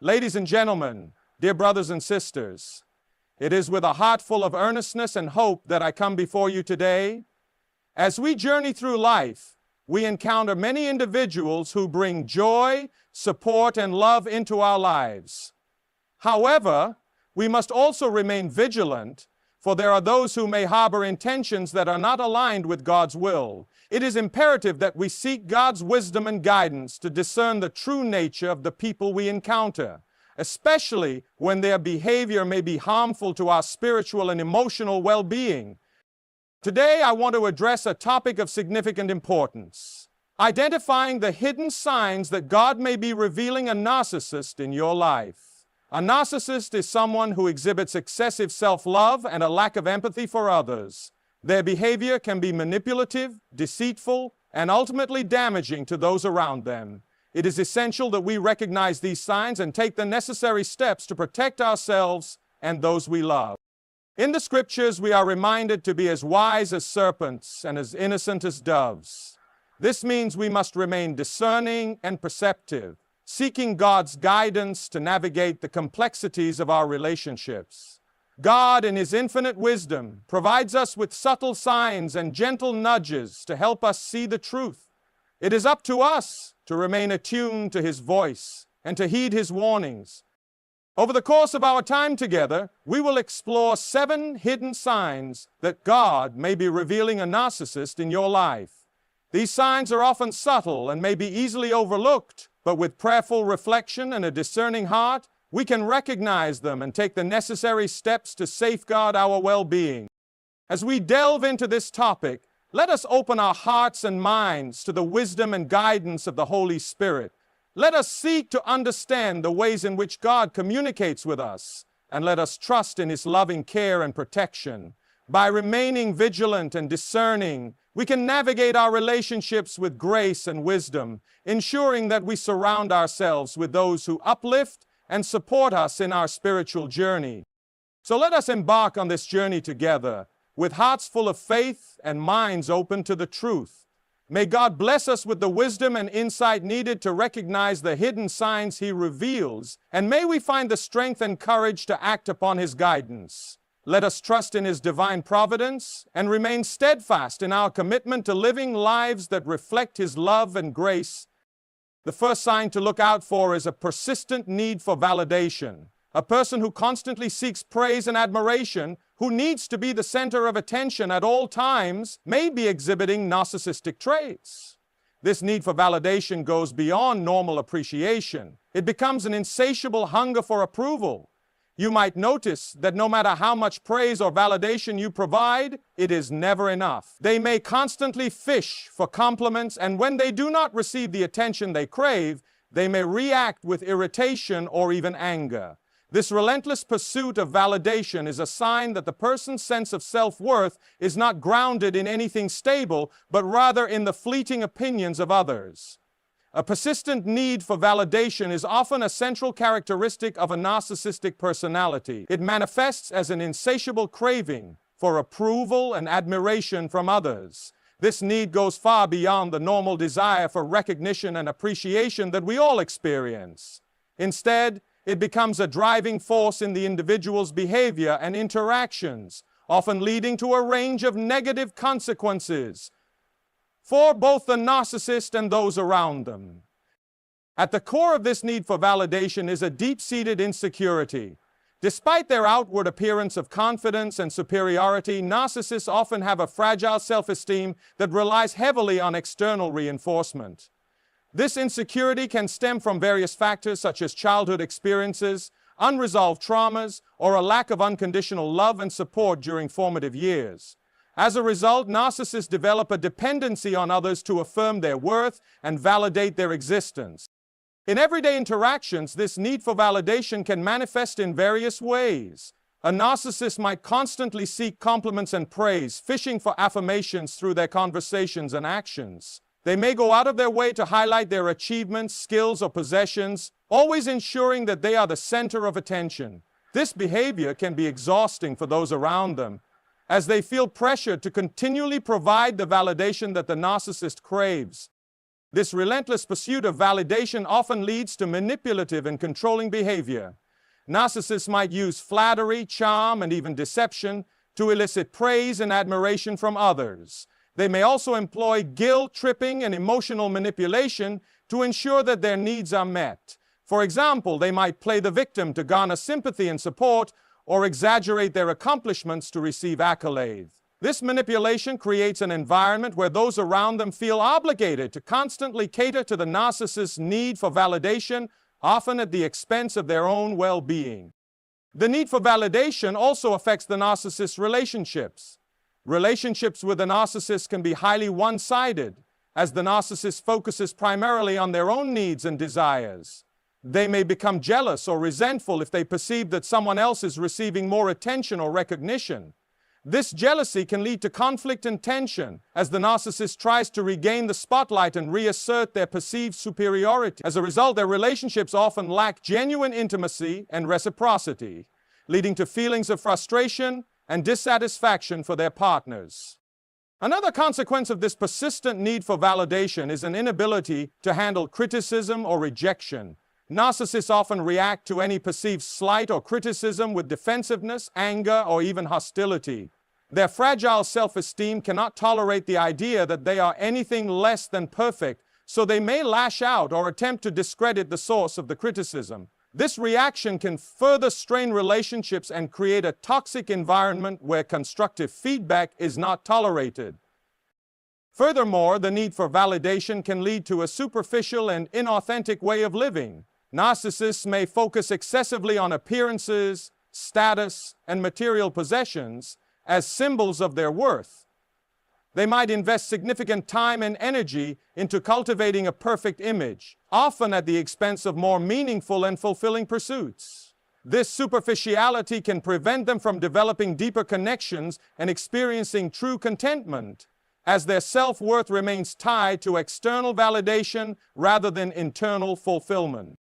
Ladies and gentlemen, dear brothers and sisters, it is with a heart full of earnestness and hope that I come before you today. As we journey through life, we encounter many individuals who bring joy, support, and love into our lives. However, we must also remain vigilant, for there are those who may harbor intentions that are not aligned with God's will. It is imperative that we seek God's wisdom and guidance to discern the true nature of the people we encounter, especially when their behavior may be harmful to our spiritual and emotional well-being. Today, I want to address a topic of significant importance: identifying the hidden signs that God may be revealing a narcissist in your life. A narcissist is someone who exhibits excessive self-love and a lack of empathy for others. Their behavior can be manipulative, deceitful, and ultimately damaging to those around them. It is essential that we recognize these signs and take the necessary steps to protect ourselves and those we love. In the scriptures, we are reminded to be as wise as serpents and as innocent as doves. This means we must remain discerning and perceptive, seeking God's guidance to navigate the complexities of our relationships. God, in His infinite wisdom, provides us with subtle signs and gentle nudges to help us see the truth. It is up to us to remain attuned to His voice and to heed His warnings. Over the course of our time together, we will explore 7 hidden signs that God may be revealing a narcissist in your life. These signs are often subtle and may be easily overlooked, but with prayerful reflection and a discerning heart, we can recognize them and take the necessary steps to safeguard our well-being. As we delve into this topic, let us open our hearts and minds to the wisdom and guidance of the Holy Spirit. Let us seek to understand the ways in which God communicates with us, and let us trust in His loving care and protection. By remaining vigilant and discerning, we can navigate our relationships with grace and wisdom, ensuring that we surround ourselves with those who uplift and support us in our spiritual journey. So let us embark on this journey together, with hearts full of faith and minds open to the truth. May God bless us with the wisdom and insight needed to recognize the hidden signs He reveals, and may we find the strength and courage to act upon His guidance. Let us trust in His divine providence and remain steadfast in our commitment to living lives that reflect His love and grace. The first sign to look out for is a persistent need for validation. A person who constantly seeks praise and admiration, who needs to be the center of attention at all times, may be exhibiting narcissistic traits. This need for validation goes beyond normal appreciation. It becomes an insatiable hunger for approval. You might notice that no matter how much praise or validation you provide, it is never enough. They may constantly fish for compliments, and when they do not receive the attention they crave, they may react with irritation or even anger. This relentless pursuit of validation is a sign that the person's sense of self-worth is not grounded in anything stable, but rather in the fleeting opinions of others. A persistent need for validation is often a central characteristic of a narcissistic personality. It manifests as an insatiable craving for approval and admiration from others. This need goes far beyond the normal desire for recognition and appreciation that we all experience. Instead, it becomes a driving force in the individual's behavior and interactions, often leading to a range of negative consequences for both the narcissist and those around them. At the core of this need for validation is a deep-seated insecurity. Despite their outward appearance of confidence and superiority, narcissists often have a fragile self-esteem that relies heavily on external reinforcement. This insecurity can stem from various factors such as childhood experiences, unresolved traumas, or a lack of unconditional love and support during formative years. As a result, narcissists develop a dependency on others to affirm their worth and validate their existence. In everyday interactions, this need for validation can manifest in various ways. A narcissist might constantly seek compliments and praise, fishing for affirmations through their conversations and actions. They may go out of their way to highlight their achievements, skills, or possessions, always ensuring that they are the center of attention. This behavior can be exhausting for those around them, as they feel pressured to continually provide the validation that the narcissist craves. This relentless pursuit of validation often leads to manipulative and controlling behavior. Narcissists might use flattery, charm, and even deception to elicit praise and admiration from others. They may also employ guilt-tripping and emotional manipulation to ensure that their needs are met. For example, they might play the victim to garner sympathy and support, or exaggerate their accomplishments to receive accolades. This manipulation creates an environment where those around them feel obligated to constantly cater to the narcissist's need for validation, often at the expense of their own well-being. The need for validation also affects the narcissist's relationships. Relationships with a narcissist can be highly one-sided, as the narcissist focuses primarily on their own needs and desires. They may become jealous or resentful if they perceive that someone else is receiving more attention or recognition. This jealousy can lead to conflict and tension, as the narcissist tries to regain the spotlight and reassert their perceived superiority. As a result, their relationships often lack genuine intimacy and reciprocity, leading to feelings of frustration and dissatisfaction for their partners. Another consequence of this persistent need for validation is an inability to handle criticism or rejection. Narcissists often react to any perceived slight or criticism with defensiveness, anger, or even hostility. Their fragile self-esteem cannot tolerate the idea that they are anything less than perfect, so they may lash out or attempt to discredit the source of the criticism. This reaction can further strain relationships and create a toxic environment where constructive feedback is not tolerated. Furthermore, the need for validation can lead to a superficial and inauthentic way of living. Narcissists may focus excessively on appearances, status, and material possessions as symbols of their worth. They might invest significant time and energy into cultivating a perfect image, often at the expense of more meaningful and fulfilling pursuits. This superficiality can prevent them from developing deeper connections and experiencing true contentment, as their self-worth remains tied to external validation rather than internal fulfillment.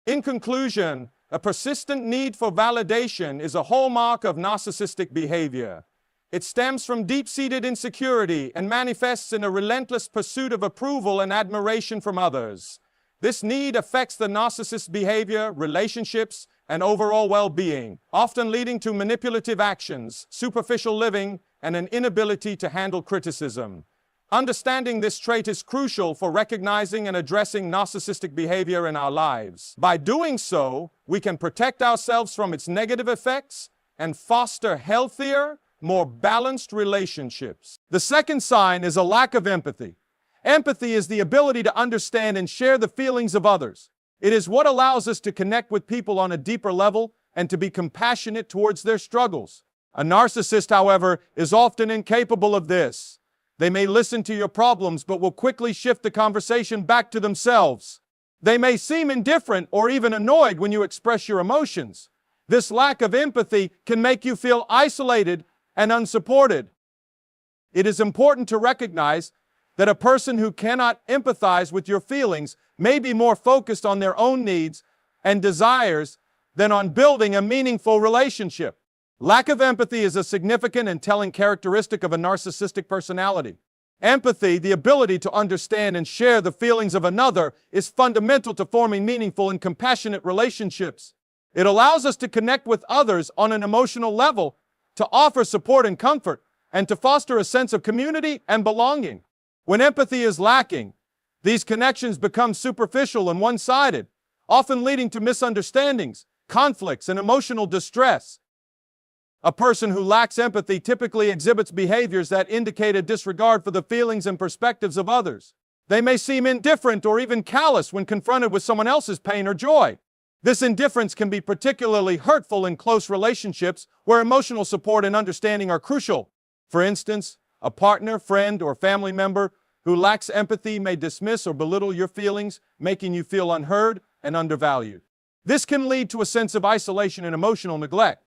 In conclusion, a persistent need for validation is a hallmark of narcissistic behavior. It stems from deep-seated insecurity and manifests in a relentless pursuit of approval and admiration from others. This need affects the narcissist's behavior, relationships, and overall well-being, often leading to manipulative actions, superficial living, and an inability to handle criticism. Understanding this trait is crucial for recognizing and addressing narcissistic behavior in our lives. By doing so, we can protect ourselves from its negative effects and foster healthier, more balanced relationships. The second sign is a lack of empathy. Empathy is the ability to understand and share the feelings of others. It is what allows us to connect with people on a deeper level and to be compassionate towards their struggles. A narcissist, however, is often incapable of this. They may listen to your problems, but will quickly shift the conversation back to themselves. They may seem indifferent or even annoyed when you express your emotions. This lack of empathy can make you feel isolated and unsupported. It is important to recognize that a person who cannot empathize with your feelings may be more focused on their own needs and desires than on building a meaningful relationship. Lack of empathy is a significant and telling characteristic of a narcissistic personality. Empathy, the ability to understand and share the feelings of another, is fundamental to forming meaningful and compassionate relationships. It allows us to connect with others on an emotional level, to offer support and comfort, and to foster a sense of community and belonging. When empathy is lacking, these connections become superficial and one-sided, often leading to misunderstandings, conflicts, and emotional distress. A person who lacks empathy typically exhibits behaviors that indicate a disregard for the feelings and perspectives of others. They may seem indifferent or even callous when confronted with someone else's pain or joy. This indifference can be particularly hurtful in close relationships where emotional support and understanding are crucial. For instance, a partner, friend, or family member who lacks empathy may dismiss or belittle your feelings, making you feel unheard and undervalued. This can lead to a sense of isolation and emotional neglect.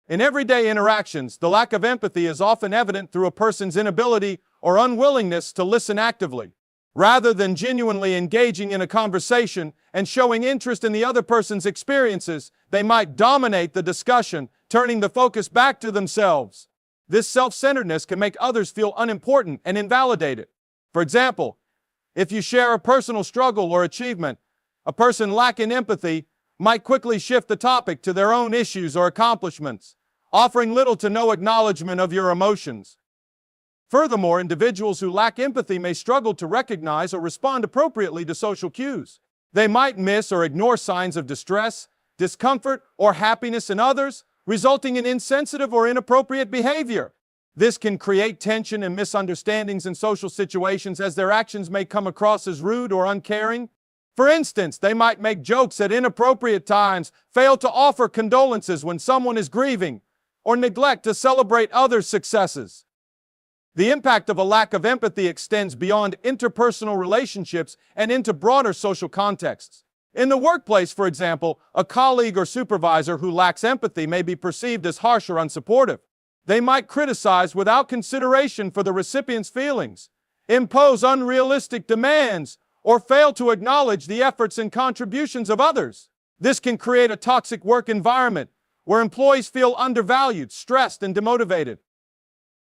In everyday interactions, the lack of empathy is often evident through a person's inability or unwillingness to listen actively. Rather than genuinely engaging in a conversation and showing interest in the other person's experiences, they might dominate the discussion, turning the focus back to themselves. This self-centeredness can make others feel unimportant and invalidated. For example, If you share a personal struggle or achievement, a person lacking empathy might quickly shift the topic to their own issues or accomplishments, offering little to no acknowledgement of your emotions. Furthermore, individuals who lack empathy may struggle to recognize or respond appropriately to social cues. They might miss or ignore signs of distress, discomfort, or happiness in others, resulting in insensitive or inappropriate behavior. This can create tension and misunderstandings in social situations, as their actions may come across as rude or uncaring. For instance, they might make jokes at inappropriate times, fail to offer condolences when someone is grieving, or neglect to celebrate others' successes. The impact of a lack of empathy extends beyond interpersonal relationships and into broader social contexts. In the workplace, for example, a colleague or supervisor who lacks empathy may be perceived as harsh or unsupportive. They might criticize without consideration for the recipient's feelings, impose unrealistic demands, or fail to acknowledge the efforts and contributions of others. This can create a toxic work environment where employees feel undervalued, stressed, and demotivated.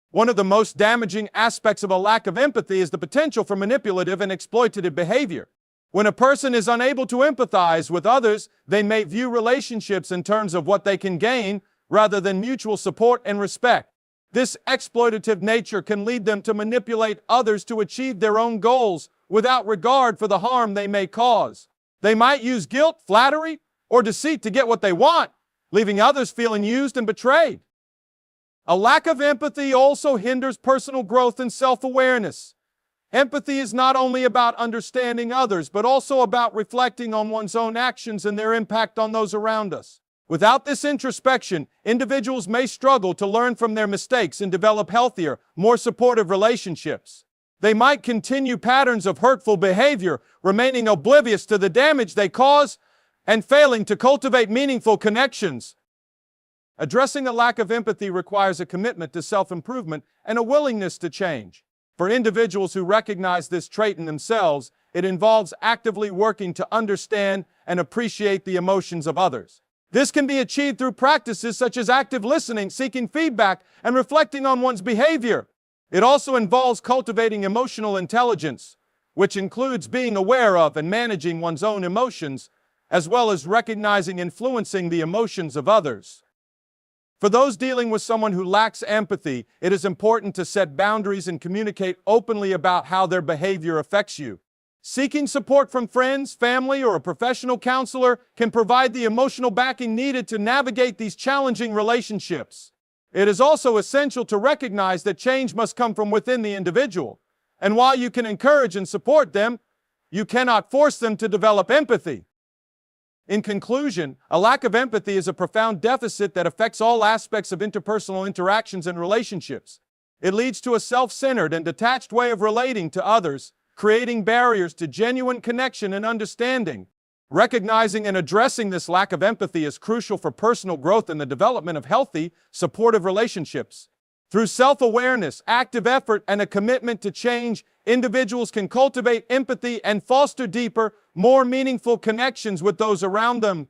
One of the most damaging aspects of a lack of empathy is the potential for manipulative and exploitative behavior. When a person is unable to empathize with others, they may view relationships in terms of what they can gain rather than mutual support and respect. This exploitative nature can lead them to manipulate others to achieve their own goals without regard for the harm they may cause. They might use guilt, flattery, or deceit to get what they want, leaving others feeling used and betrayed. A lack of empathy also hinders personal growth and self-awareness. Empathy is not only about understanding others, but also about reflecting on one's own actions and their impact on those around us. Without this introspection, individuals may struggle to learn from their mistakes and develop healthier, more supportive relationships. They might continue patterns of hurtful behavior, remaining oblivious to the damage they cause and failing to cultivate meaningful connections. Addressing a lack of empathy requires a commitment to self-improvement and a willingness to change. For individuals who recognize this trait in themselves, it involves actively working to understand and appreciate the emotions of others. This can be achieved through practices such as active listening, seeking feedback, and reflecting on one's behavior. It also involves cultivating emotional intelligence, which includes being aware of and managing one's own emotions, as well as recognizing and influencing the emotions of others. For those dealing with someone who lacks empathy, it is important to set boundaries and communicate openly about how their behavior affects you. Seeking support from friends, family, or a professional counselor can provide the emotional backing needed to navigate these challenging relationships. It is also essential to recognize that change must come from within the individual. And while you can encourage and support them, you cannot force them to develop empathy. In conclusion, a lack of empathy is a profound deficit that affects all aspects of interpersonal interactions and relationships. It leads to a self-centered and detached way of relating to others, creating barriers to genuine connection and understanding. Recognizing and addressing this lack of empathy is crucial for personal growth and the development of healthy, supportive relationships. Through self-awareness, active effort, and a commitment to change, individuals can cultivate empathy and foster deeper, more meaningful connections with those around them.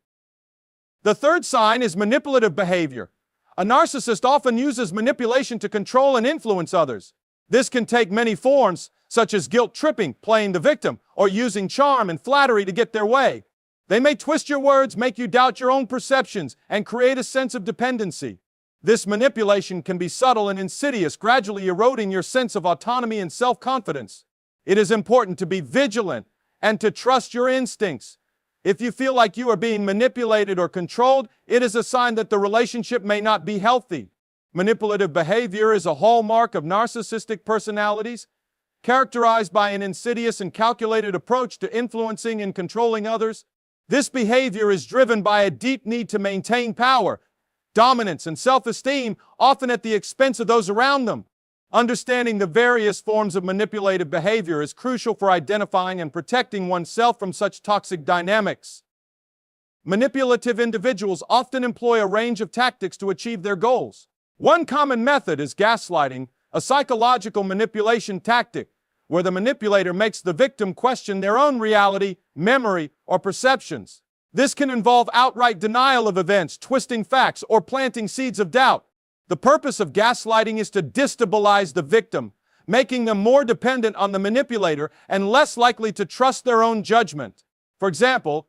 The third sign is manipulative behavior. A narcissist often uses manipulation to control and influence others. This can take many forms, such as guilt-tripping, playing the victim, or using charm and flattery to get their way. They may twist your words, make you doubt your own perceptions, and create a sense of dependency. This manipulation can be subtle and insidious, gradually eroding your sense of autonomy and self-confidence. It is important to be vigilant and to trust your instincts. If you feel like you are being manipulated or controlled, it is a sign that the relationship may not be healthy. Manipulative behavior is a hallmark of narcissistic personalities, characterized by an insidious and calculated approach to influencing and controlling others. This behavior is driven by a deep need to maintain power, dominance, and self-esteem, often at the expense of those around them. Understanding the various forms of manipulative behavior is crucial for identifying and protecting oneself from such toxic dynamics. Manipulative individuals often employ a range of tactics to achieve their goals. One common method is gaslighting, a psychological manipulation tactic, where the manipulator makes the victim question their own reality, memory, or perceptions. This can involve outright denial of events, twisting facts, or planting seeds of doubt. The purpose of gaslighting is to destabilize the victim, making them more dependent on the manipulator and less likely to trust their own judgment. For example,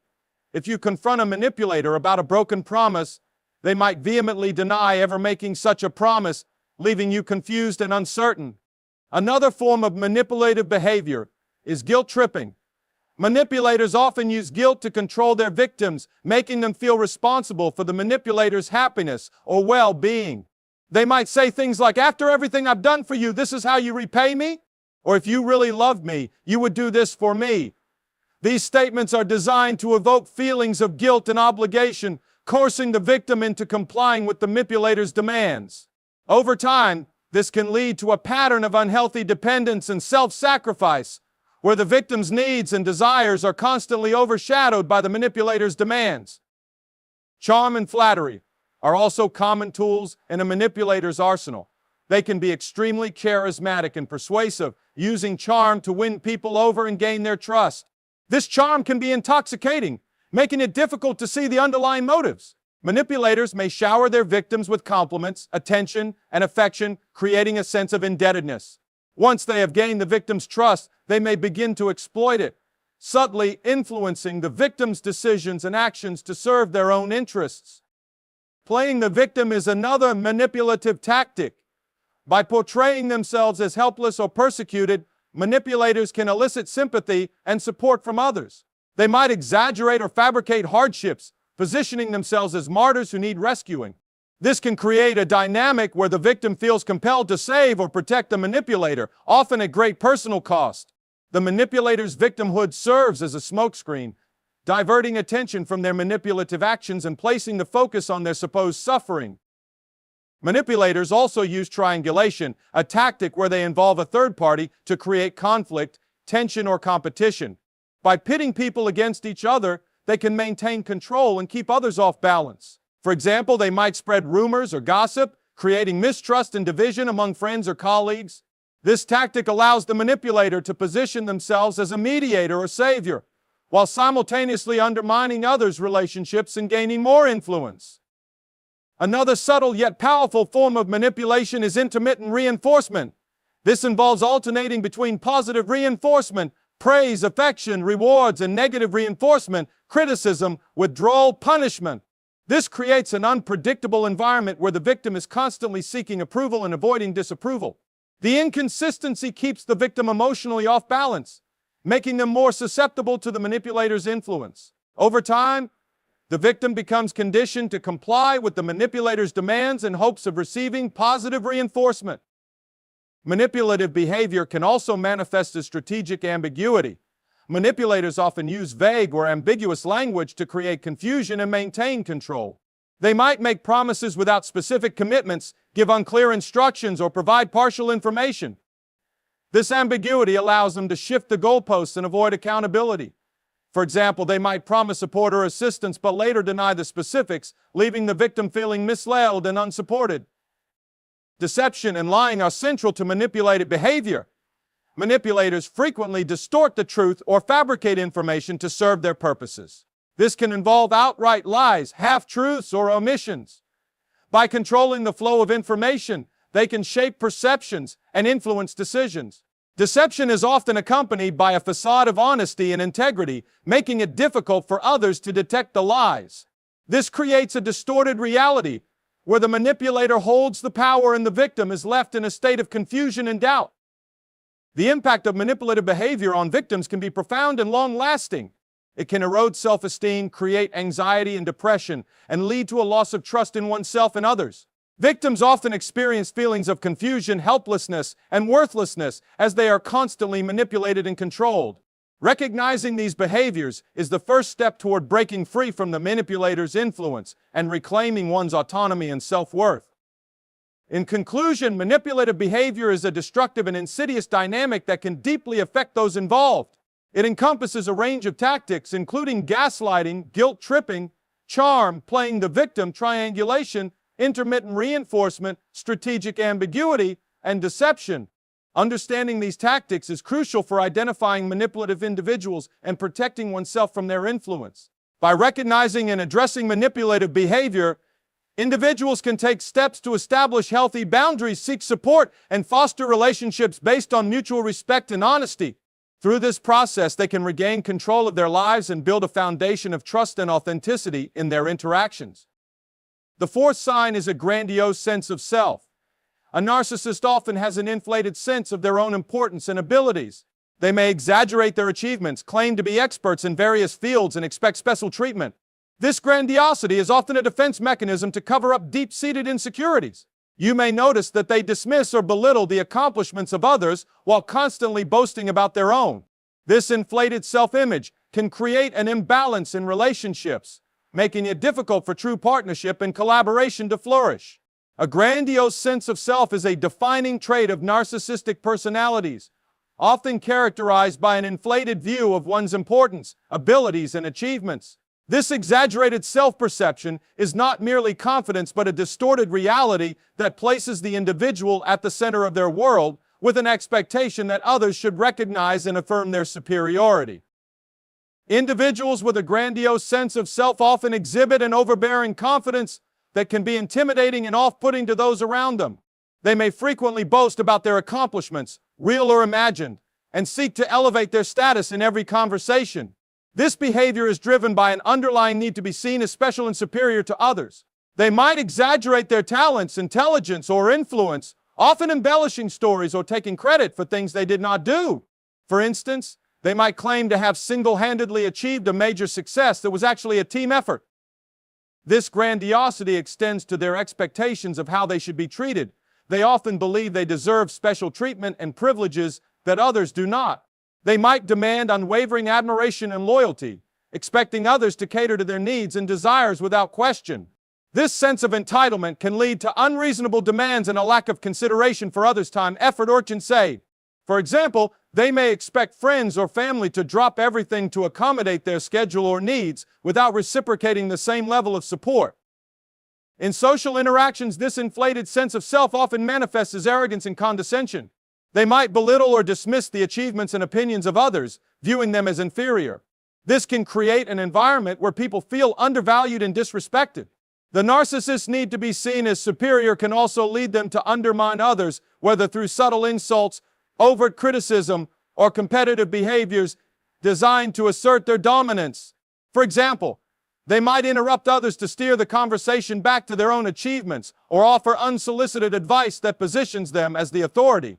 if you confront a manipulator about a broken promise, they might vehemently deny ever making such a promise, leaving you confused and uncertain. Another form of manipulative behavior is guilt tripping. Manipulators often use guilt to control their victims, making them feel responsible for the manipulator's happiness or well-being. They might say things like, "After everything I've done for you, this is how you repay me?" Or, "If you really loved me, you would do this for me." These statements are designed to evoke feelings of guilt and obligation, coercing the victim into complying with the manipulator's demands. Over time, this can lead to a pattern of unhealthy dependence and self-sacrifice, where the victim's needs and desires are constantly overshadowed by the manipulator's demands. Charm and flattery are also common tools in a manipulator's arsenal. They can be extremely charismatic and persuasive, using charm to win people over and gain their trust. This charm can be intoxicating, making it difficult to see the underlying motives. Manipulators may shower their victims with compliments, attention, and affection, creating a sense of indebtedness. Once they have gained the victim's trust, they may begin to exploit it, subtly influencing the victim's decisions and actions to serve their own interests. Playing the victim is another manipulative tactic. By portraying themselves as helpless or persecuted, manipulators can elicit sympathy and support from others. They might exaggerate or fabricate hardships, positioning themselves as martyrs who need rescuing. This can create a dynamic where the victim feels compelled to save or protect the manipulator, often at great personal cost. The manipulator's victimhood serves as a smokescreen, diverting attention from their manipulative actions and placing the focus on their supposed suffering. Manipulators also use triangulation, a tactic where they involve a third party to create conflict, tension, or competition. By pitting people against each other, they can maintain control and keep others off balance. For example, they might spread rumors or gossip, creating mistrust and division among friends or colleagues. This tactic allows the manipulator to position themselves as a mediator or savior, while simultaneously undermining others' relationships and gaining more influence. Another subtle yet powerful form of manipulation is intermittent reinforcement. This involves alternating between positive reinforcement, praise, affection, rewards, and negative reinforcement, criticism, withdrawal, punishment. This creates an unpredictable environment where the victim is constantly seeking approval and avoiding disapproval. The inconsistency keeps the victim emotionally off balance, making them more susceptible to the manipulator's influence. Over time, the victim becomes conditioned to comply with the manipulator's demands in hopes of receiving positive reinforcement. Manipulative behavior can also manifest as strategic ambiguity. Manipulators often use vague or ambiguous language to create confusion and maintain control. They might make promises without specific commitments, give unclear instructions, or provide partial information. This ambiguity allows them to shift the goalposts and avoid accountability. For example, they might promise support or assistance but later deny the specifics, leaving the victim feeling misled and unsupported. Deception and lying are central to manipulative behavior. Manipulators frequently distort the truth or fabricate information to serve their purposes. This can involve outright lies, half-truths, or omissions. By controlling the flow of information, they can shape perceptions and influence decisions. Deception is often accompanied by a facade of honesty and integrity, making it difficult for others to detect the lies. This creates a distorted reality where the manipulator holds the power and the victim is left in a state of confusion and doubt. The impact of manipulative behavior on victims can be profound and long-lasting. It can erode self-esteem, create anxiety and depression, and lead to a loss of trust in oneself and others. Victims often experience feelings of confusion, helplessness, and worthlessness as they are constantly manipulated and controlled. Recognizing these behaviors is the first step toward breaking free from the manipulator's influence and reclaiming one's autonomy and self-worth. In conclusion, manipulative behavior is a destructive and insidious dynamic that can deeply affect those involved. It encompasses a range of tactics, including gaslighting, guilt tripping, charm, playing the victim, triangulation, intermittent reinforcement, strategic ambiguity, and deception. Understanding these tactics is crucial for identifying manipulative individuals and protecting oneself from their influence. By recognizing and addressing manipulative behavior, Individuals can take steps to establish healthy boundaries, seek support, and foster relationships based on mutual respect and honesty. Through this process, they can regain control of their lives and build a foundation of trust and authenticity in their interactions. The fourth sign is a grandiose sense of self. A narcissist often has an inflated sense of their own importance and abilities. They may exaggerate their achievements, claim to be experts in various fields, and expect special treatment. This grandiosity is often a defense mechanism to cover up deep-seated insecurities. You may notice that they dismiss or belittle the accomplishments of others while constantly boasting about their own. This inflated self-image can create an imbalance in relationships, making it difficult for true partnership and collaboration to flourish. A grandiose sense of self is a defining trait of narcissistic personalities, often characterized by an inflated view of one's importance, abilities, and achievements. This exaggerated self-perception is not merely confidence but a distorted reality that places the individual at the center of their world with an expectation that others should recognize and affirm their superiority. Individuals with a grandiose sense of self often exhibit an overbearing confidence that can be intimidating and off-putting to those around them. They may frequently boast about their accomplishments, real or imagined, and seek to elevate their status in every conversation. This behavior is driven by an underlying need to be seen as special and superior to others. They might exaggerate their talents, intelligence, or influence, often embellishing stories or taking credit for things they did not do. For instance, they might claim to have single-handedly achieved a major success that was actually a team effort. This grandiosity extends to their expectations of how they should be treated. They often believe they deserve special treatment and privileges that others do not. They might demand unwavering admiration and loyalty, expecting others to cater to their needs and desires without question. This sense of entitlement can lead to unreasonable demands and a lack of consideration for others' time, effort, or say. For example, they may expect friends or family to drop everything to accommodate their schedule or needs without reciprocating the same level of support. In social interactions, this inflated sense of self often manifests as arrogance and condescension. They might belittle or dismiss the achievements and opinions of others, viewing them as inferior. This can create an environment where people feel undervalued and disrespected. The narcissist's need to be seen as superior can also lead them to undermine others, whether through subtle insults, overt criticism, or competitive behaviors designed to assert their dominance. For example, they might interrupt others to steer the conversation back to their own achievements or offer unsolicited advice that positions them as the authority.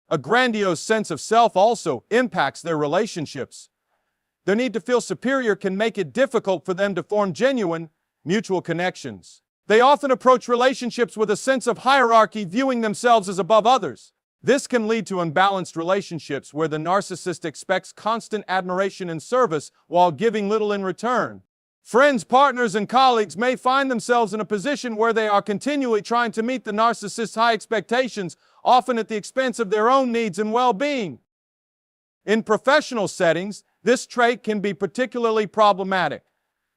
A grandiose sense of self also impacts their relationships. Their need to feel superior can make it difficult for them to form genuine, mutual connections. They often approach relationships with a sense of hierarchy, viewing themselves as above others. This can lead to unbalanced relationships where the narcissist expects constant admiration and service while giving little in return. Friends, partners, and colleagues may find themselves in a position where they are continually trying to meet the narcissist's high expectations, often at the expense of their own needs and well-being. In professional settings, this trait can be particularly problematic.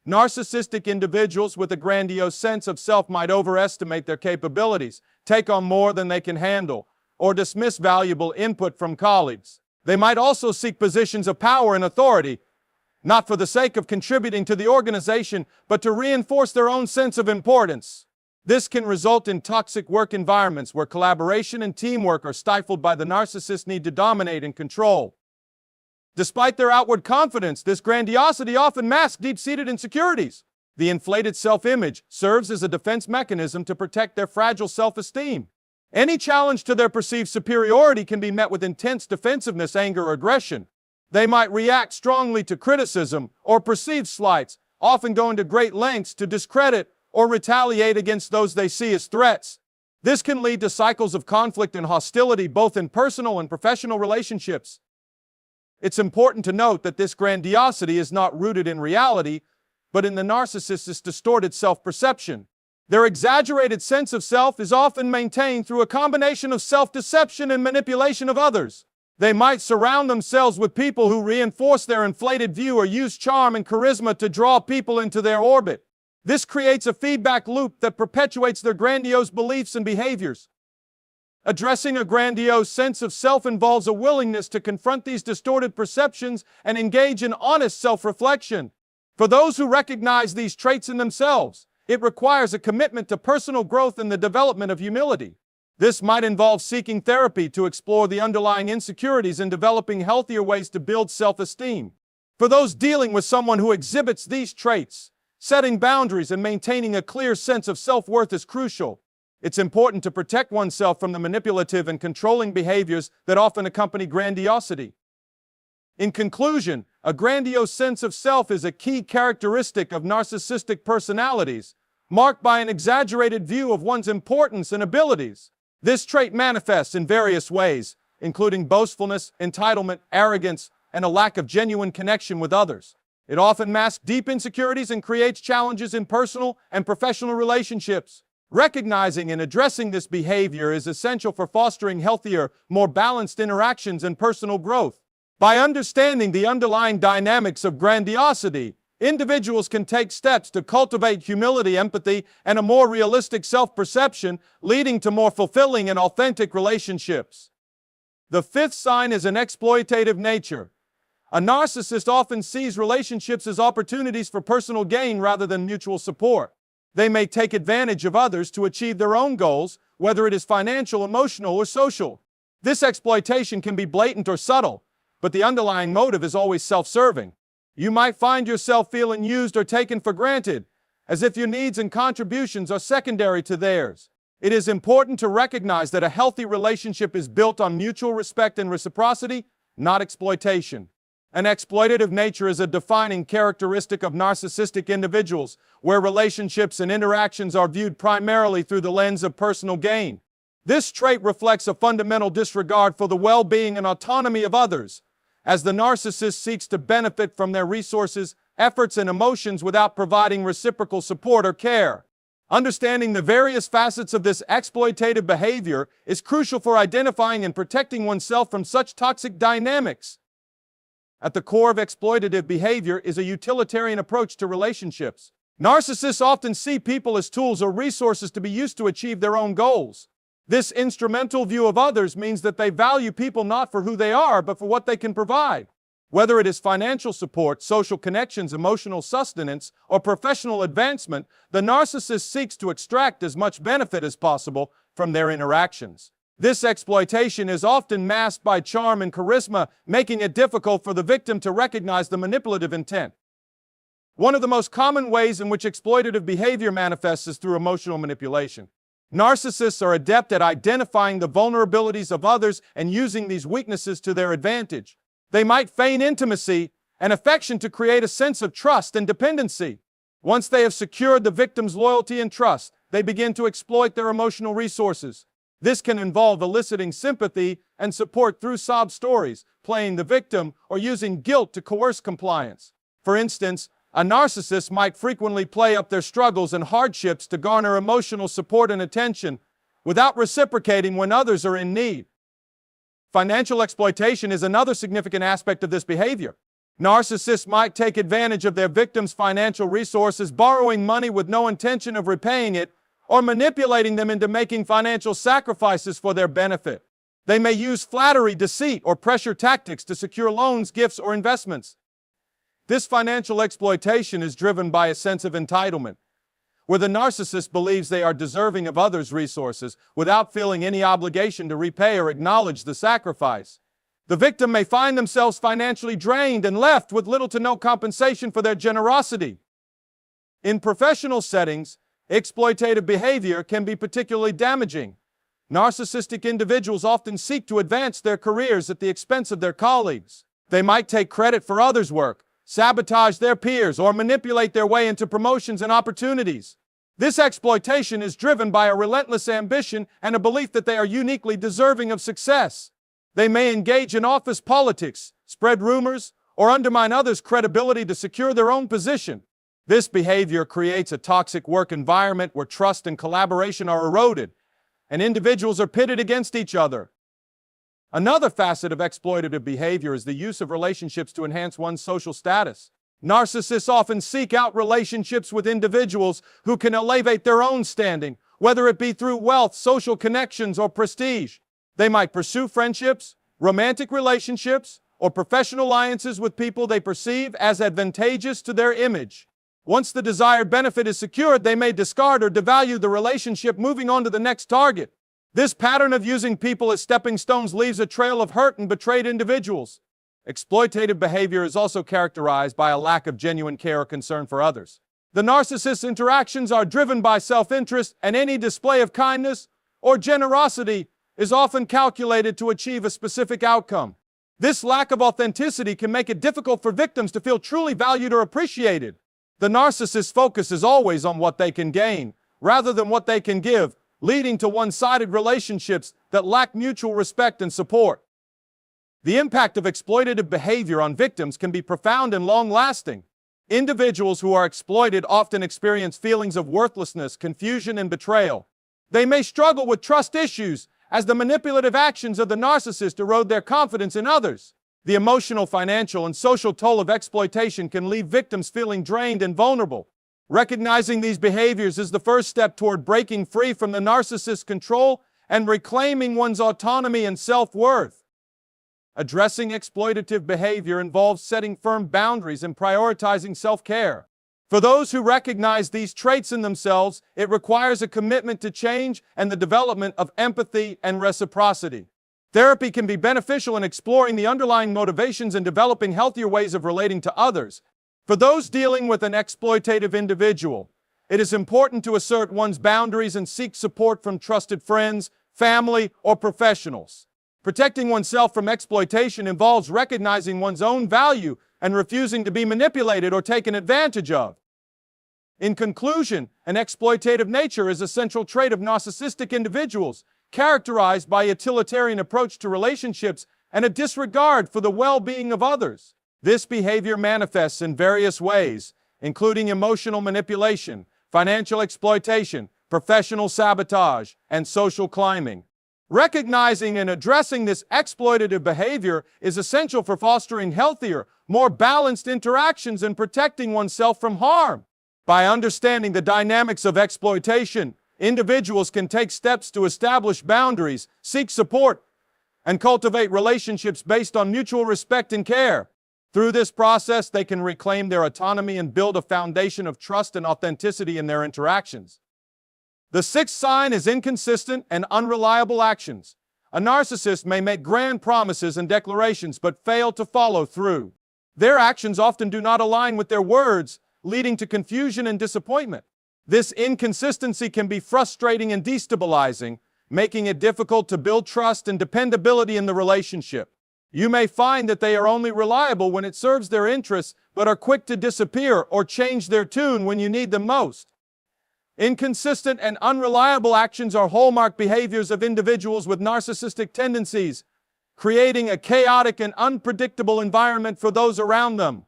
Narcissistic individuals with a grandiose sense of self might overestimate their capabilities, take on more than they can handle, or dismiss valuable input from colleagues. They might also seek positions of power and authority, not for the sake of contributing to the organization, but to reinforce their own sense of importance. This can result in toxic work environments where collaboration and teamwork are stifled by the narcissist's need to dominate and control. Despite their outward confidence, this grandiosity often masks deep-seated insecurities. The inflated self-image serves as a defense mechanism to protect their fragile self-esteem. Any challenge to their perceived superiority can be met with intense defensiveness, anger, or aggression. They might react strongly to criticism or perceived slights, often going to great lengths to discredit or retaliate against those they see as threats. This can lead to cycles of conflict and hostility both in personal and professional relationships. It's important to note that this grandiosity is not rooted in reality, but in the narcissist's distorted self-perception. Their exaggerated sense of self is often maintained through a combination of self-deception and manipulation of others. They might surround themselves with people who reinforce their inflated view or use charm and charisma to draw people into their orbit. This creates a feedback loop that perpetuates their grandiose beliefs and behaviors. Addressing a grandiose sense of self involves a willingness to confront these distorted perceptions and engage in honest self-reflection. For those who recognize these traits in themselves, It requires a commitment to personal growth and the development of humility. This might involve seeking therapy to explore the underlying insecurities and developing healthier ways to build self-esteem. For those dealing with someone who exhibits these traits, setting boundaries and maintaining a clear sense of self-worth is crucial. It's important to protect oneself from the manipulative and controlling behaviors that often accompany grandiosity. In conclusion, a grandiose sense of self is a key characteristic of narcissistic personalities, marked by an exaggerated view of one's importance and abilities. This trait manifests in various ways, including boastfulness, entitlement, arrogance, and a lack of genuine connection with others. It often masks deep insecurities and creates challenges in personal and professional relationships. Recognizing and addressing this behavior is essential for fostering healthier, more balanced interactions and personal growth. By understanding the underlying dynamics of grandiosity, individuals can take steps to cultivate humility, empathy, and a more realistic self-perception, leading to more fulfilling and authentic relationships. The fifth sign is an exploitative nature. A narcissist often sees relationships as opportunities for personal gain rather than mutual support. They may take advantage of others to achieve their own goals, whether it is financial, emotional, or social. This exploitation can be blatant or subtle, but the underlying motive is always self-serving. You might find yourself feeling used or taken for granted, as if your needs and contributions are secondary to theirs. It is important to recognize that a healthy relationship is built on mutual respect and reciprocity, not exploitation. An exploitative nature is a defining characteristic of narcissistic individuals, where relationships and interactions are viewed primarily through the lens of personal gain. This trait reflects a fundamental disregard for the well-being and autonomy of others, as the narcissist seeks to benefit from their resources, efforts, and emotions without providing reciprocal support or care. Understanding the various facets of this exploitative behavior is crucial for identifying and protecting oneself from such toxic dynamics. At the core of exploitative behavior is a utilitarian approach to relationships. Narcissists often see people as tools or resources to be used to achieve their own goals. This instrumental view of others means that they value people not for who they are, but for what they can provide. Whether it is financial support, social connections, emotional sustenance, or professional advancement, the narcissist seeks to extract as much benefit as possible from their interactions. This exploitation is often masked by charm and charisma, making it difficult for the victim to recognize the manipulative intent. One of the most common ways in which exploitative behavior manifests is through emotional manipulation. Narcissists are adept at identifying the vulnerabilities of others and using these weaknesses to their advantage. They might feign intimacy and affection to create a sense of trust and dependency. Once they have secured the victim's loyalty and trust, they begin to exploit their emotional resources. This can involve eliciting sympathy and support through sob stories, playing the victim, or using guilt to coerce compliance. For instance, a narcissist might frequently play up their struggles and hardships to garner emotional support and attention, without reciprocating when others are in need. Financial exploitation is another significant aspect of this behavior. Narcissists might take advantage of their victims' financial resources, borrowing money with no intention of repaying it, or manipulating them into making financial sacrifices for their benefit. They may use flattery, deceit, or pressure tactics to secure loans, gifts, or investments. This financial exploitation is driven by a sense of entitlement, where the narcissist believes they are deserving of others' resources without feeling any obligation to repay or acknowledge the sacrifice. The victim may find themselves financially drained and left with little to no compensation for their generosity. In professional settings, exploitative behavior can be particularly damaging. Narcissistic individuals often seek to advance their careers at the expense of their colleagues. They might take credit for others' work, sabotage their peers, or manipulate their way into promotions and opportunities. This exploitation is driven by a relentless ambition and a belief that they are uniquely deserving of success. They may engage in office politics, spread rumors, or undermine others' credibility to secure their own position. This behavior creates a toxic work environment where trust and collaboration are eroded, and individuals are pitted against each other. Another facet of exploitative behavior is the use of relationships to enhance one's social status. Narcissists often seek out relationships with individuals who can elevate their own standing, whether it be through wealth, social connections, or prestige. They might pursue friendships, romantic relationships, or professional alliances with people they perceive as advantageous to their image. Once the desired benefit is secured, they may discard or devalue the relationship, moving on to the next target. This pattern of using people as stepping stones leaves a trail of hurt and betrayed individuals. Exploitative behavior is also characterized by a lack of genuine care or concern for others. The narcissist's interactions are driven by self-interest, and any display of kindness or generosity is often calculated to achieve a specific outcome. This lack of authenticity can make it difficult for victims to feel truly valued or appreciated. The narcissist's focus is always on what they can gain, rather than what they can give, leading to one-sided relationships that lack mutual respect and support. The impact of exploitative behavior on victims can be profound and long-lasting. Individuals who are exploited often experience feelings of worthlessness, confusion, and betrayal. They may struggle with trust issues as the manipulative actions of the narcissist erode their confidence in others. The emotional, financial, and social toll of exploitation can leave victims feeling drained and vulnerable. Recognizing these behaviors is the first step toward breaking free from the narcissist's control and reclaiming one's autonomy and self-worth. Addressing exploitative behavior involves setting firm boundaries and prioritizing self-care. For those who recognize these traits in themselves, it requires a commitment to change and the development of empathy and reciprocity. Therapy can be beneficial in exploring the underlying motivations and developing healthier ways of relating to others. For those dealing with an exploitative individual, it is important to assert one's boundaries and seek support from trusted friends, family, or professionals. Protecting oneself from exploitation involves recognizing one's own value and refusing to be manipulated or taken advantage of. In conclusion, an exploitative nature is a central trait of narcissistic individuals, characterized by a utilitarian approach to relationships and a disregard for the well-being of others. This behavior manifests in various ways, including emotional manipulation, financial exploitation, professional sabotage, and social climbing. Recognizing and addressing this exploitative behavior is essential for fostering healthier, more balanced interactions and protecting oneself from harm. By understanding the dynamics of exploitation, individuals can take steps to establish boundaries, seek support, and cultivate relationships based on mutual respect and care. Through this process, they can reclaim their autonomy and build a foundation of trust and authenticity in their interactions. The sixth sign is inconsistent and unreliable actions. A narcissist may make grand promises and declarations but fail to follow through. Their actions often do not align with their words, leading to confusion and disappointment. This inconsistency can be frustrating and destabilizing, making it difficult to build trust and dependability in the relationship. You may find that they are only reliable when it serves their interests, but are quick to disappear or change their tune when you need them most. Inconsistent and unreliable actions are hallmark behaviors of individuals with narcissistic tendencies, creating a chaotic and unpredictable environment for those around them.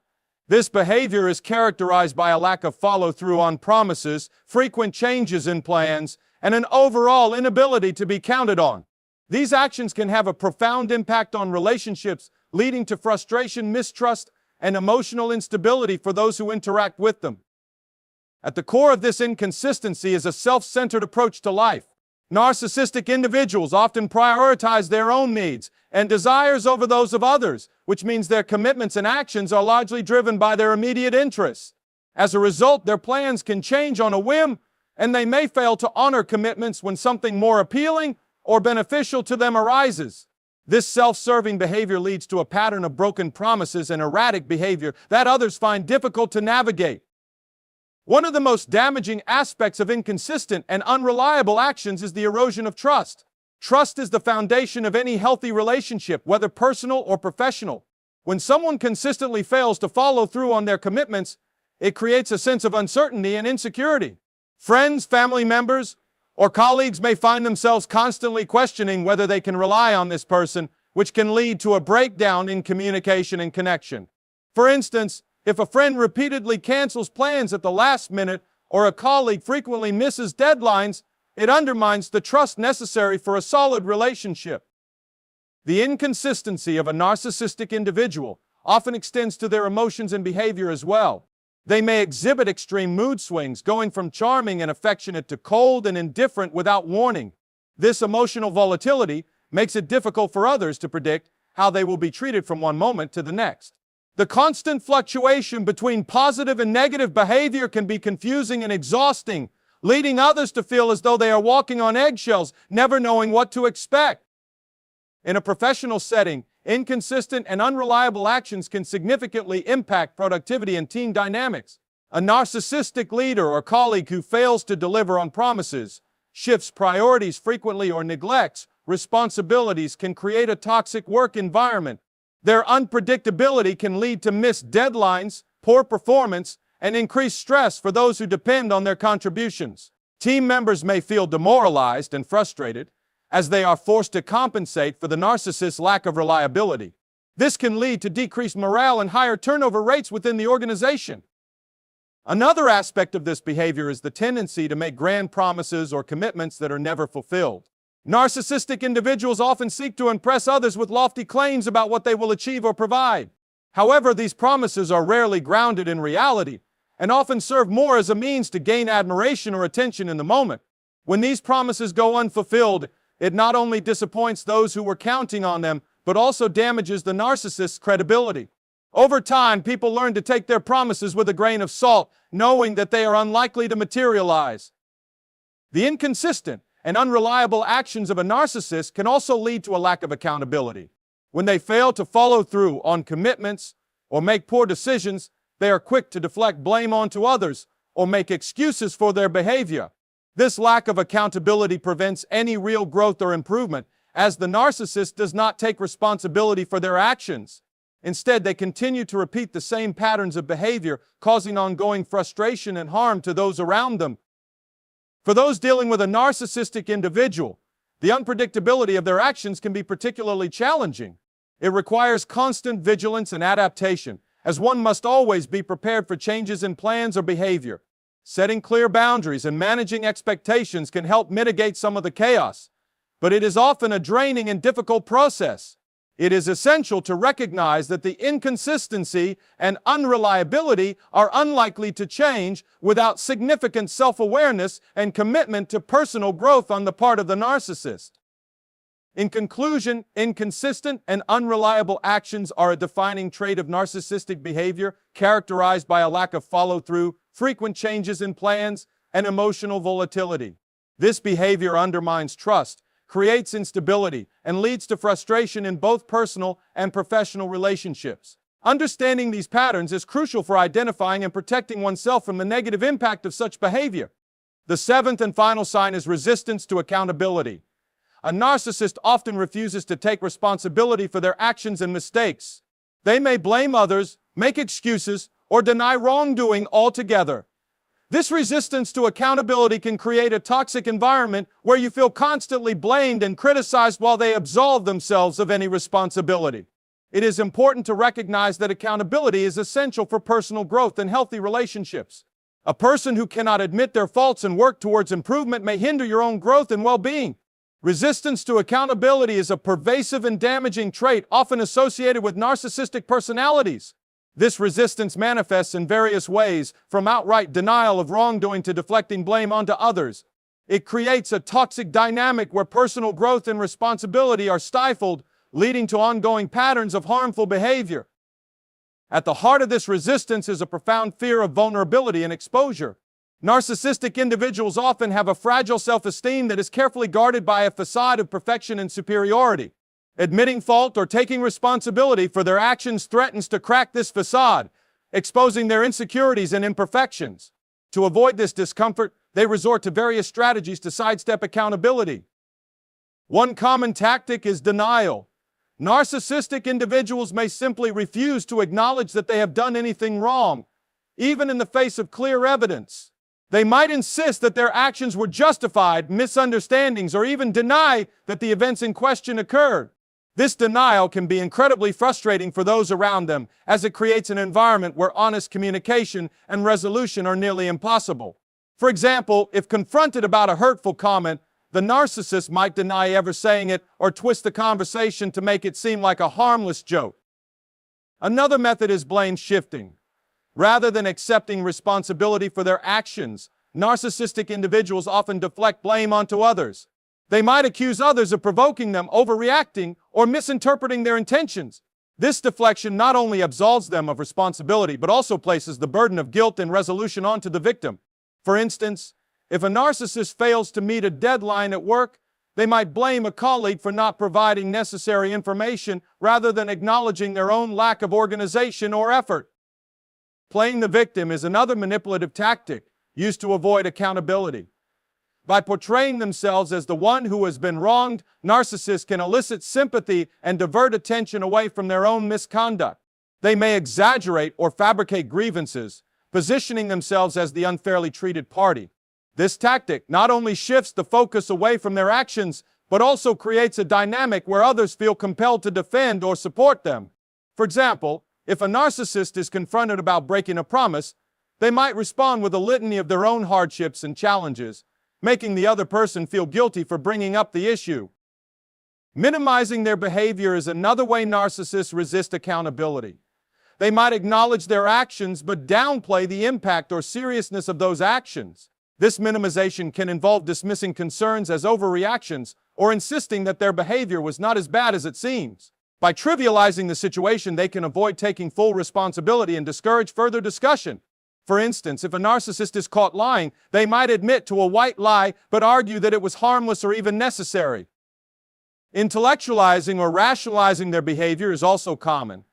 This behavior is characterized by a lack of follow-through on promises, frequent changes in plans, and an overall inability to be counted on. These actions can have a profound impact on relationships, leading to frustration, mistrust, and emotional instability for those who interact with them. At the core of this inconsistency is a self-centered approach to life. Narcissistic individuals often prioritize their own needs and desires over those of others, which means their commitments and actions are largely driven by their immediate interests. As a result, their plans can change on a whim, and they may fail to honor commitments when something more appealing or beneficial to them arises. This self-serving behavior leads to a pattern of broken promises and erratic behavior that others find difficult to navigate. One of the most damaging aspects of inconsistent and unreliable actions is the erosion of trust. Trust is the foundation of any healthy relationship, whether personal or professional. When someone consistently fails to follow through on their commitments, it creates a sense of uncertainty and insecurity. Friends, family members, or colleagues may find themselves constantly questioning whether they can rely on this person, which can lead to a breakdown in communication and connection. For instance, if a friend repeatedly cancels plans at the last minute or a colleague frequently misses deadlines, it undermines the trust necessary for a solid relationship. The inconsistency of a narcissistic individual often extends to their emotions and behavior as well. They may exhibit extreme mood swings, going from charming and affectionate to cold and indifferent without warning. This emotional volatility makes it difficult for others to predict how they will be treated from one moment to the next. The constant fluctuation between positive and negative behavior can be confusing and exhausting, leading others to feel as though they are walking on eggshells, never knowing what to expect. In a professional setting, inconsistent and unreliable actions can significantly impact productivity and team dynamics. A narcissistic leader or colleague who fails to deliver on promises, shifts priorities frequently, or neglects responsibilities can create a toxic work environment. Their unpredictability can lead to missed deadlines, poor performance, and increased stress for those who depend on their contributions. Team members may feel demoralized and frustrated as they are forced to compensate for the narcissist's lack of reliability. This can lead to decreased morale and higher turnover rates within the organization. Another aspect of this behavior is the tendency to make grand promises or commitments that are never fulfilled. Narcissistic individuals often seek to impress others with lofty claims about what they will achieve or provide. However, these promises are rarely grounded in reality and often serve more as a means to gain admiration or attention in the moment. When these promises go unfulfilled, it not only disappoints those who were counting on them, but also damages the narcissist's credibility. Over time, people learn to take their promises with a grain of salt, knowing that they are unlikely to materialize. The inconsistent and unreliable actions of a narcissist can also lead to a lack of accountability. When they fail to follow through on commitments or make poor decisions, they are quick to deflect blame onto others or make excuses for their behavior. This lack of accountability prevents any real growth or improvement, as the narcissist does not take responsibility for their actions. Instead, they continue to repeat the same patterns of behavior, causing ongoing frustration and harm to those around them. For those dealing with a narcissistic individual, the unpredictability of their actions can be particularly challenging. It requires constant vigilance and adaptation, as one must always be prepared for changes in plans or behavior. Setting clear boundaries and managing expectations can help mitigate some of the chaos, but it is often a draining and difficult process. It is essential to recognize that the inconsistency and unreliability are unlikely to change without significant self-awareness and commitment to personal growth on the part of the narcissist. In conclusion, inconsistent and unreliable actions are a defining trait of narcissistic behavior, characterized by a lack of follow-through, frequent changes in plans, and emotional volatility. This behavior undermines trust, creates instability, and leads to frustration in both personal and professional relationships. Understanding these patterns is crucial for identifying and protecting oneself from the negative impact of such behavior. The seventh and final sign is resistance to accountability. A narcissist often refuses to take responsibility for their actions and mistakes. They may blame others, make excuses, or deny wrongdoing altogether. This resistance to accountability can create a toxic environment where you feel constantly blamed and criticized while they absolve themselves of any responsibility. It is important to recognize that accountability is essential for personal growth and healthy relationships. A person who cannot admit their faults and work towards improvement may hinder your own growth and well-being. Resistance to accountability is a pervasive and damaging trait often associated with narcissistic personalities. This resistance manifests in various ways, from outright denial of wrongdoing to deflecting blame onto others. It creates a toxic dynamic where personal growth and responsibility are stifled, leading to ongoing patterns of harmful behavior. At the heart of this resistance is a profound fear of vulnerability and exposure. Narcissistic individuals often have a fragile self-esteem that is carefully guarded by a facade of perfection and superiority. Admitting fault or taking responsibility for their actions threatens to crack this facade, exposing their insecurities and imperfections. To avoid this discomfort, they resort to various strategies to sidestep accountability. One common tactic is denial. Narcissistic individuals may simply refuse to acknowledge that they have done anything wrong, even in the face of clear evidence. They might insist that their actions were justified, misunderstandings, or even deny that the events in question occurred. This denial can be incredibly frustrating for those around them, as it creates an environment where honest communication and resolution are nearly impossible. For example, if confronted about a hurtful comment, the narcissist might deny ever saying it or twist the conversation to make it seem like a harmless joke. Another method is blame shifting. Rather than accepting responsibility for their actions, narcissistic individuals often deflect blame onto others. They might accuse others of provoking them, overreacting, or misinterpreting their intentions. This deflection not only absolves them of responsibility, but also places the burden of guilt and resolution onto the victim. For instance, if a narcissist fails to meet a deadline at work, they might blame a colleague for not providing necessary information rather than acknowledging their own lack of organization or effort. Playing the victim is another manipulative tactic used to avoid accountability. By portraying themselves as the one who has been wronged, narcissists can elicit sympathy and divert attention away from their own misconduct. They may exaggerate or fabricate grievances, positioning themselves as the unfairly treated party. This tactic not only shifts the focus away from their actions, but also creates a dynamic where others feel compelled to defend or support them. For example, if a narcissist is confronted about breaking a promise, they might respond with a litany of their own hardships and challenges, making the other person feel guilty for bringing up the issue. Minimizing their behavior is another way narcissists resist accountability. They might acknowledge their actions but downplay the impact or seriousness of those actions. This minimization can involve dismissing concerns as overreactions or insisting that their behavior was not as bad as it seems. By trivializing the situation, they can avoid taking full responsibility and discourage further discussion. For instance, if a narcissist is caught lying, they might admit to a white lie but argue that it was harmless or even necessary. Intellectualizing or rationalizing their behavior is also common.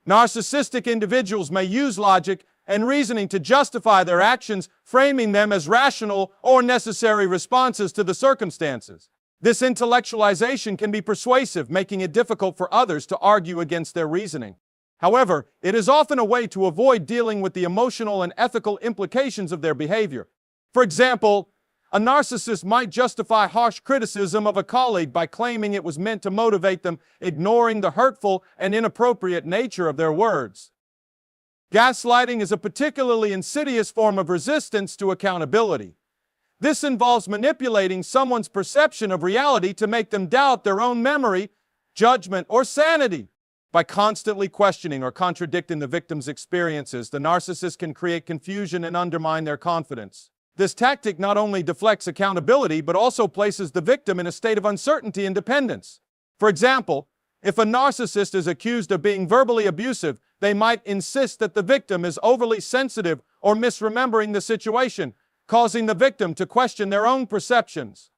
Narcissistic individuals may use logic and reasoning to justify their actions, framing them as rational or necessary responses to the circumstances. This intellectualization can be persuasive, making it difficult for others to argue against their reasoning. However, it is often a way to avoid dealing with the emotional and ethical implications of their behavior. For example, a narcissist might justify harsh criticism of a colleague by claiming it was meant to motivate them, ignoring the hurtful and inappropriate nature of their words. Gaslighting is a particularly insidious form of resistance to accountability. This involves manipulating someone's perception of reality to make them doubt their own memory, judgment, or sanity. By constantly questioning or contradicting the victim's experiences, the narcissist can create confusion and undermine their confidence. This tactic not only deflects accountability, but also places the victim in a state of uncertainty and dependence. For example, if a narcissist is accused of being verbally abusive, they might insist that the victim is overly sensitive or misremembering the situation, causing the victim to question their own perceptions.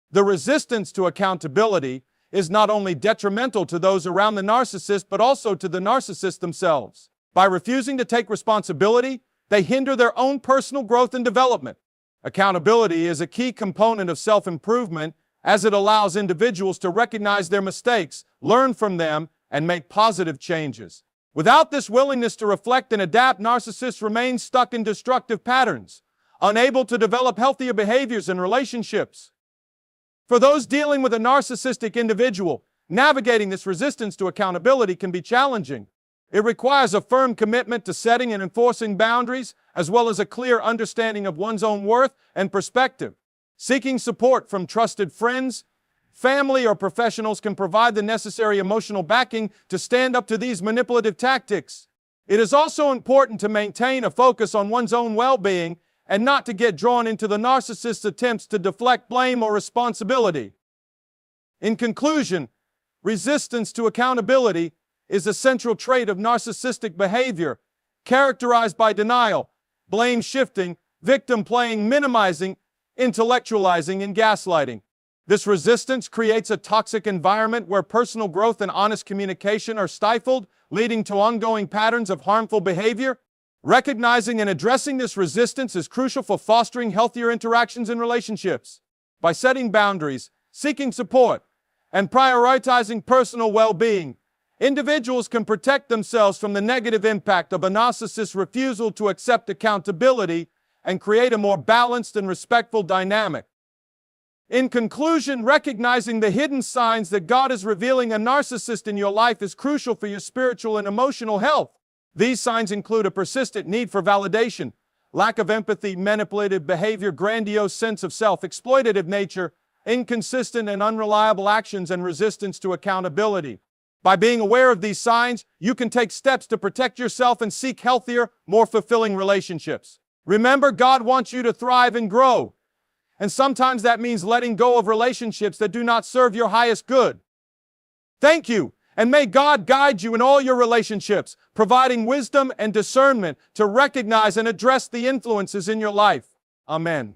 The resistance to accountability is not only detrimental to those around the narcissist, but also to the narcissist themselves. By refusing to take responsibility, they hinder their own personal growth and development. Accountability is a key component of self-improvement, as it allows individuals to recognize their mistakes, learn from them, and make positive changes. Without this willingness to reflect and adapt, narcissists remain stuck in destructive patterns, unable to develop healthier behaviors and relationships. For those dealing with a narcissistic individual, navigating this resistance to accountability can be challenging. It requires a firm commitment to setting and enforcing boundaries, as well as a clear understanding of one's own worth and perspective. Seeking support from trusted friends, family, or professionals can provide the necessary emotional backing to stand up to these manipulative tactics. It is also important to maintain a focus on one's own well-being and not to get drawn into the narcissist's attempts to deflect blame or responsibility. In conclusion, resistance to accountability is a central trait of narcissistic behavior, characterized by denial, blame shifting, victim playing, minimizing, intellectualizing, and gaslighting. This resistance creates a toxic environment where personal growth and honest communication are stifled, leading to ongoing patterns of harmful behavior. Recognizing and addressing this resistance is crucial for fostering healthier interactions and relationships. By setting boundaries, seeking support, and prioritizing personal well-being, individuals can protect themselves from the negative impact of a narcissist's refusal to accept accountability and create a more balanced and respectful dynamic. In conclusion, recognizing the hidden signs that God is revealing a narcissist in your life is crucial for your spiritual and emotional health. These signs include a persistent need for validation, lack of empathy, manipulative behavior, grandiose sense of self, exploitative nature, inconsistent and unreliable actions, and resistance to accountability. By being aware of these signs, you can take steps to protect yourself and seek healthier, more fulfilling relationships. Remember, God wants you to thrive and grow. And sometimes that means letting go of relationships that do not serve your highest good. Thank you, And may God guide you in all your relationships, providing wisdom and discernment to recognize and address the influences in your life. Amen.